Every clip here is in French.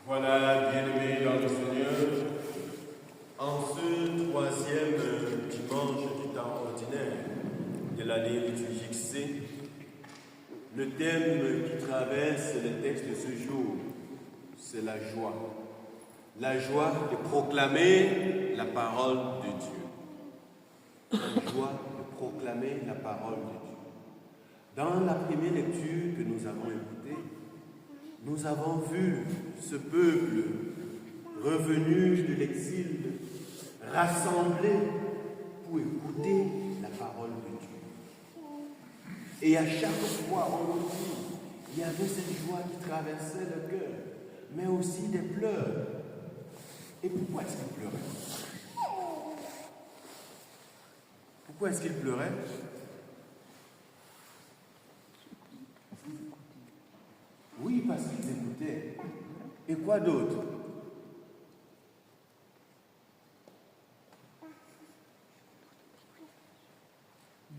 Voilà, bien-aimés dans le Seigneur, en ce troisième dimanche du temps ordinaire de l'année liturgique C, le thème qui traverse le texte de ce jour, c'est la joie. La joie de proclamer la parole de Dieu. La joie de proclamer la parole de Dieu. Dans la première lecture que nous avons écoutée, nous avons vu ce peuple revenu de l'exil, rassemblé pour écouter la parole de Dieu. Et à chaque fois, on nous dit, il y avait cette joie qui traversait le cœur, mais aussi des pleurs. Et pourquoi est-ce qu'il pleurait? Pourquoi est-ce qu'il pleurait? Oui, parce qu'ils écoutaient. Et quoi d'autre?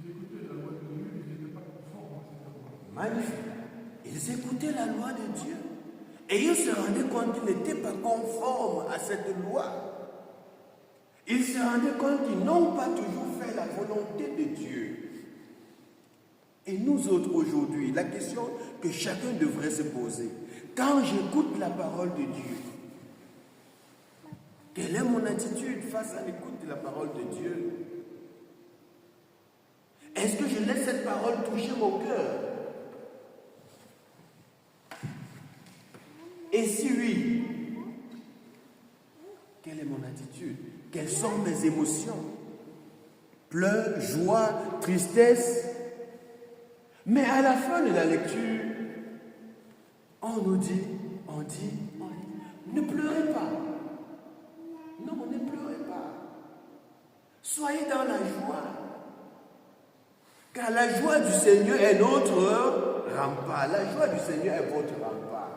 Ils écoutaient la loi de Dieu, ils n'étaient pas conformes à cette loi. Magnifique. Ils écoutaient la loi de Dieu. Et ils se rendaient compte qu'ils n'étaient pas conformes à cette loi. Ils se rendaient compte qu'ils n'ont pas toujours fait la volonté de Dieu. Et nous autres aujourd'hui, la question que chacun devrait se poser, quand j'écoute la parole de Dieu, quelle est mon attitude face à l'écoute de la parole de Dieu? Est-ce que je laisse cette parole toucher mon cœur? Et si oui, quelle est mon attitude? Quelles sont mes émotions? Pleurs, joie, tristesse? Mais à la fin de la lecture, on dit, ne pleurez pas. Non, ne pleurez pas. Soyez dans la joie. Car la joie du Seigneur est notre rempart. La joie du Seigneur est votre rempart.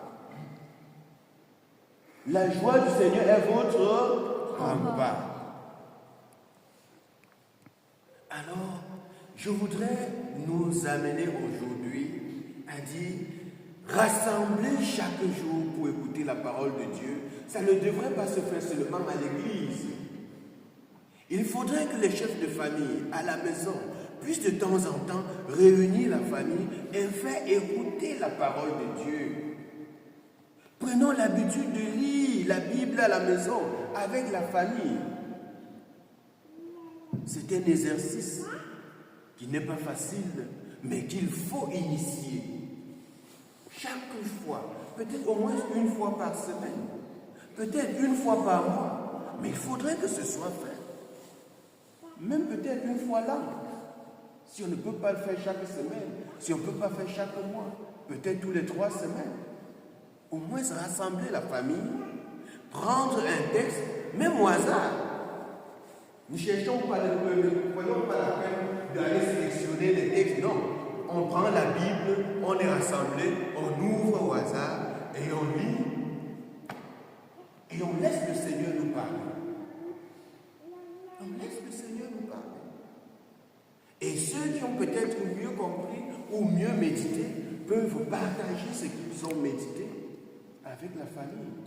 La joie du Seigneur est votre rempart. Alors, je voudrais nous amener aujourd'hui à dire, rassembler chaque jour pour écouter la parole de Dieu, ça ne devrait pas se faire seulement à l'église. Il faudrait que les chefs de famille à la maison puissent de temps en temps réunir la famille et faire écouter la parole de Dieu. Prenons l'habitude de lire la Bible à la maison avec la famille. C'est un exercice qui n'est pas facile, mais qu'il faut initier. Chaque fois, peut-être au moins une fois par semaine, peut-être une fois par mois, mais il faudrait que ce soit fait. Même peut-être une fois l'an. Si on ne peut pas le faire chaque semaine, si on ne peut pas faire chaque mois, peut-être tous les 3 semaines. Au moins rassembler la famille, prendre un texte, même au hasard. Nous ne cherchons pas, ne prenons pas la peine d'aller sélectionner les textes, non. On prend la Bible, on est rassemblés, on ouvre au hasard et on lit. Et on laisse le Seigneur nous parler. On laisse le Seigneur nous parler. Et ceux qui ont peut-être mieux compris ou mieux médité peuvent partager ce qu'ils ont médité avec la famille.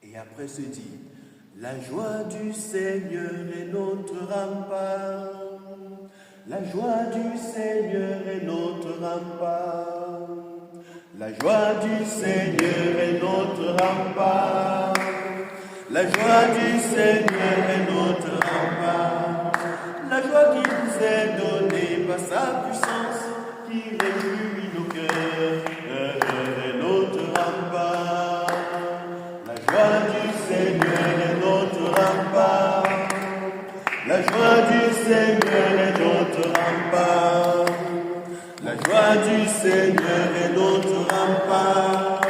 Et après se dire, la joie du Seigneur est notre rempart. La joie du Seigneur est notre rempart. La joie du Seigneur est notre rempart. La joie du Seigneur est notre rempart. La joie qui nous est donnée par sa puissance, qui réjouit nos cœurs, est notre rempart. La joie du Seigneur est notre rempart. La joie du Seigneur est notre rempart. La joie du Seigneur est notre rempart.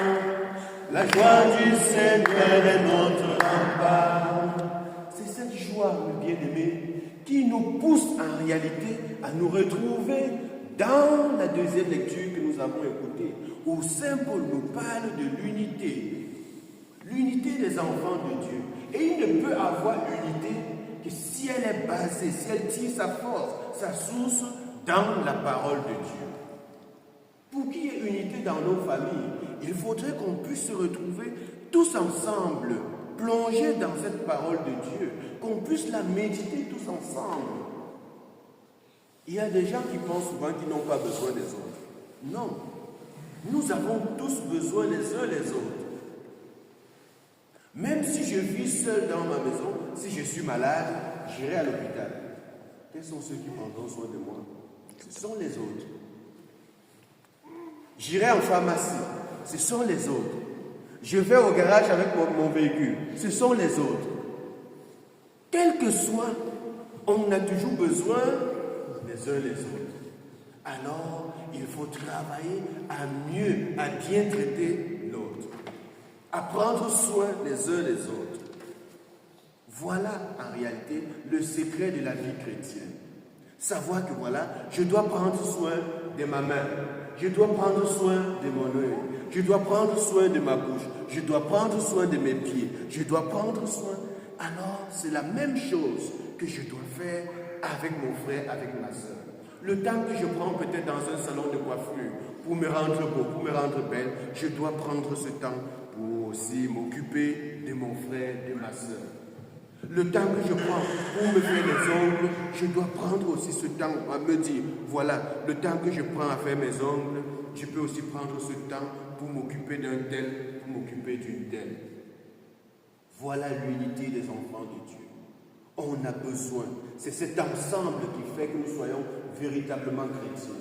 La joie du Seigneur est notre rempart. C'est cette joie, mes bien-aimés, qui nous pousse en réalité à nous retrouver dans la deuxième lecture que nous avons écoutée, où Saint Paul nous parle de l'unité. L'unité des enfants de Dieu. Et il ne peut avoir unité que si elle est basée, si elle tire sa force, sa source dans la parole de Dieu. Pour qu'il y ait unité dans nos familles, il faudrait qu'on puisse se retrouver tous ensemble, plongés dans cette parole de Dieu, qu'on puisse la méditer tous ensemble. Il y a des gens qui pensent souvent qu'ils n'ont pas besoin des autres. Non, nous avons tous besoin les uns les autres. Même si je vis seul dans ma maison, si je suis malade, j'irai à l'hôpital. Quels sont ceux qui prendront soin de moi? Ce sont les autres. J'irai en pharmacie. Ce sont les autres. Je vais au garage avec mon véhicule. Ce sont les autres. Quel que soit, on a toujours besoin les uns les autres. Alors, il faut travailler à mieux, à bien traiter l'autre. À prendre soin les uns les autres. Voilà en réalité le secret de la vie chrétienne. Savoir que voilà, je dois prendre soin de ma main, je dois prendre soin de mon œil, je dois prendre soin de ma bouche, je dois prendre soin de mes pieds, je dois prendre soin. Alors, c'est la même chose que je dois faire avec mon frère, avec ma soeur. Le temps que je prends peut-être dans un salon de coiffure pour me rendre beau, pour me rendre belle, je dois prendre ce temps pour aussi m'occuper de mon frère, de ma soeur. Le temps que je prends pour me faire les ongles, je dois prendre aussi ce temps à me dire, voilà, le temps que je prends à faire mes ongles, je peux aussi prendre ce temps pour m'occuper d'un tel, pour m'occuper d'une telle. Voilà l'unité des enfants de Dieu. On a besoin. C'est cet ensemble qui fait que nous soyons véritablement chrétiens.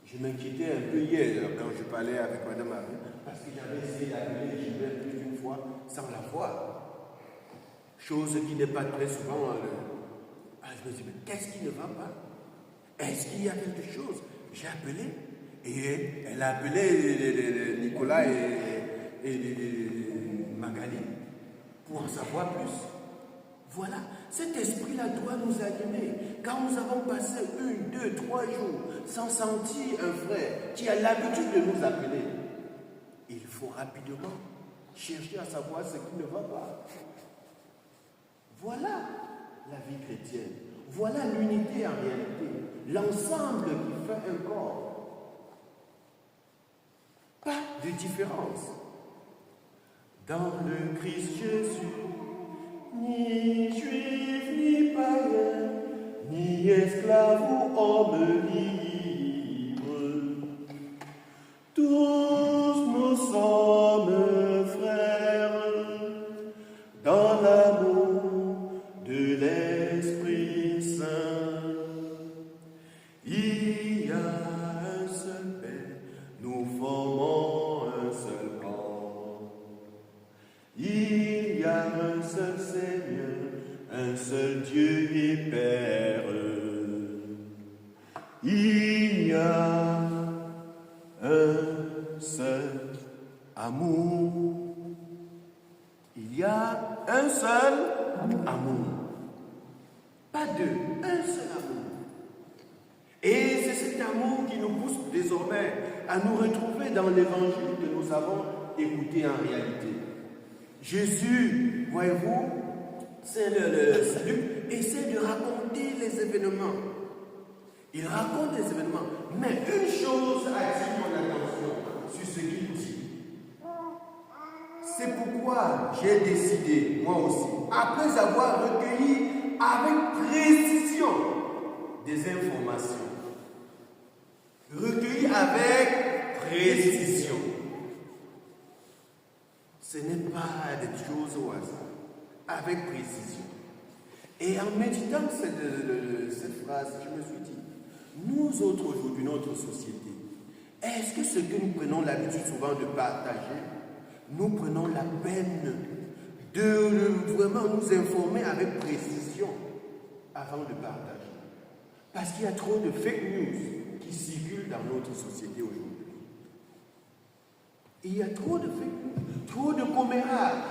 Je m'inquiétais un peu hier quand je parlais avec Mme Marie, parce que j'avais essayé d'appeler Gilbert plus d'une fois sans la voir. Chose qui n'est pas très souvent. Je me dis, mais qu'est-ce qui ne va pas? Est-ce qu'il y a quelque chose? J'ai appelé et elle a appelé Nicolas et Magali pour en savoir plus. Voilà, cet esprit-là doit nous animer. Quand nous avons passé 1, 2, 3 jours sans sentir un frère qui a l'habitude de nous appeler, il faut rapidement chercher à savoir ce qui ne va pas. Voilà la vie chrétienne. Voilà l'unité en réalité. L'ensemble qui fait un corps. Pas de différence. Dans le Christ Jésus, ni juif, ni païen, ni esclave ou homme libre, tous nous sommes frères dans l'amour de l'Esprit Saint. Il y a un seul Père, nous formons un seul corps. Il y a un seul Seigneur, un seul Dieu et Père. Il y a un seul amour. Il y a un seul amour. Pas deux, un seul amour. Et c'est cet amour qui nous pousse désormais à nous retrouver dans l'évangile que nous avons écouté en réalité. Jésus, voyez-vous, c'est le salut, essaie de raconter les événements. Il raconte les événements, mais une chose attire mon attention sur ce qu'il dit. C'est pourquoi j'ai décidé, moi aussi, après avoir recueilli avec précision des informations, recueilli avec précision. Ce n'est pas des choses au hasard, avec précision. Et en méditant cette phrase, je me suis dit, nous autres aujourd'hui, notre société, est-ce que ce que nous prenons l'habitude souvent de partager, nous prenons la peine de vraiment nous informer avec précision avant de partager? Parce qu'il y a trop de fake news qui circulent dans notre société aujourd'hui. Il y a trop de fake news, trop de commérages,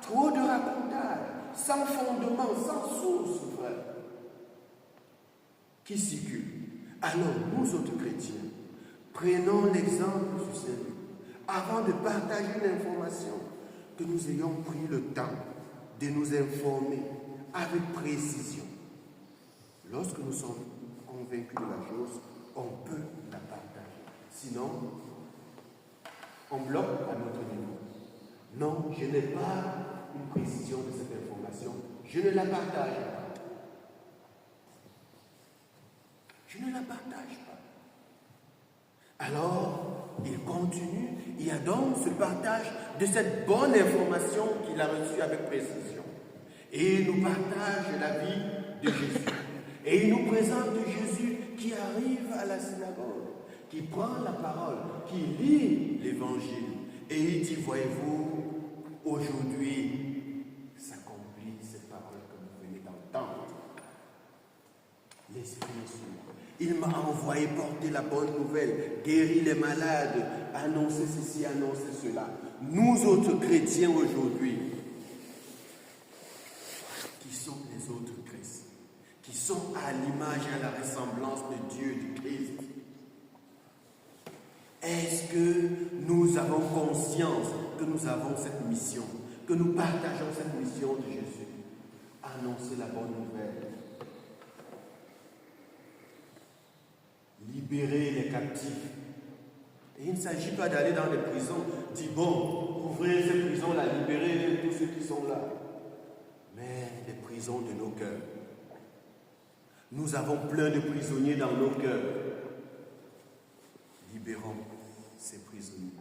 trop de racontages, sans fondement, sans source, frère, qui circulent. Alors, nous autres chrétiens, prenons l'exemple du Seigneur. Avant de partager une information, que nous ayons pris le temps de nous informer avec précision. Lorsque nous sommes convaincus de la chose, on peut la partager. Sinon, en bloc à notre niveau. Non, je n'ai pas une précision de cette information. Je ne la partage pas. Je ne la partage pas. Alors, il continue, il y a donc ce partage de cette bonne information qu'il a reçue avec précision. Et il nous partage la vie de Jésus. Et il nous présente Jésus qui arrive à la synagogue, qui prend la parole, qui lit l'évangile. Et il dit, voyez-vous, aujourd'hui s'accomplit cette parole que vous venez d'entendre. L'Esprit est sur moi. Il m'a envoyé porter la bonne nouvelle, guérir les malades, annoncer ceci, annoncer cela. Nous autres chrétiens aujourd'hui, qui sommes les autres chrétiens, qui sont à l'image et à la ressemblance de Dieu, du Christ, est-ce que nous avons conscience que nous avons cette mission, que nous partageons cette mission de Jésus, annoncer la bonne nouvelle, libérer les captifs. Et il ne s'agit pas d'aller dans les prisons, dire bon, ouvrez ces prisons-là, libérez tous ceux qui sont là. Mais les prisons de nos cœurs. Nous avons plein de prisonniers dans nos cœurs. Libérons ces prisonniers.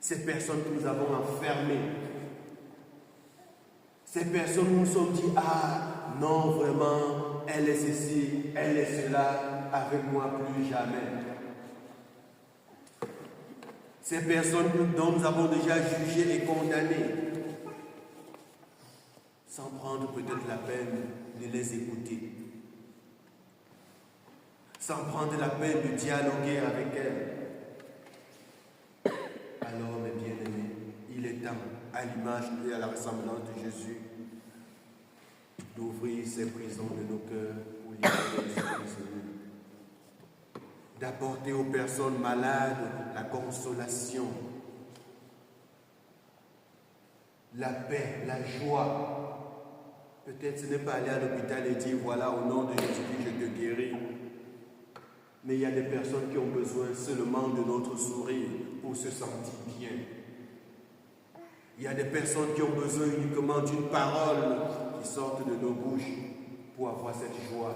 Ces personnes que nous avons enfermées. Ces personnes où nous nous sommes dit, ah non, vraiment, elle est ceci, elle est cela, avec moi plus jamais. Ces personnes dont nous avons déjà jugé et condamné, sans prendre peut-être la peine de les écouter, sans prendre la peine de dialoguer avec elles. Alors, mes bien-aimés, il est temps, à l'image et à la ressemblance de Jésus, d'ouvrir ces prisons de nos cœurs pour libérer ces prisonniers, d'apporter aux personnes malades la consolation, la paix, la joie. Peut-être ce n'est pas aller à l'hôpital et dire voilà, au nom de Jésus, je te guéris. Mais il y a des personnes qui ont besoin seulement de notre sourire pour se sentir bien. Il y a des personnes qui ont besoin uniquement d'une parole qui sorte de nos bouches pour avoir cette joie.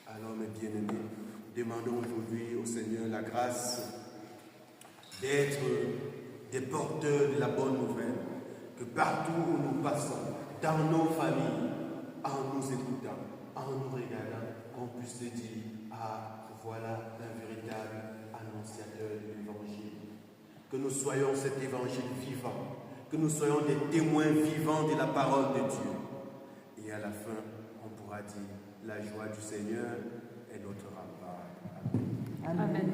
Alors, mes bien-aimés, demandons aujourd'hui au Seigneur la grâce d'être des porteurs de la bonne nouvelle, que partout où nous passons, dans nos familles, en nous écoutant, en nous regardant, qu'on puisse se dire, ah, voilà un véritable annonciateur de l'Évangile. Que nous soyons cet Évangile vivant, que nous soyons des témoins vivants de la parole de Dieu. Et à la fin, on pourra dire, la joie du Seigneur est notre rempart. Amen. Amen.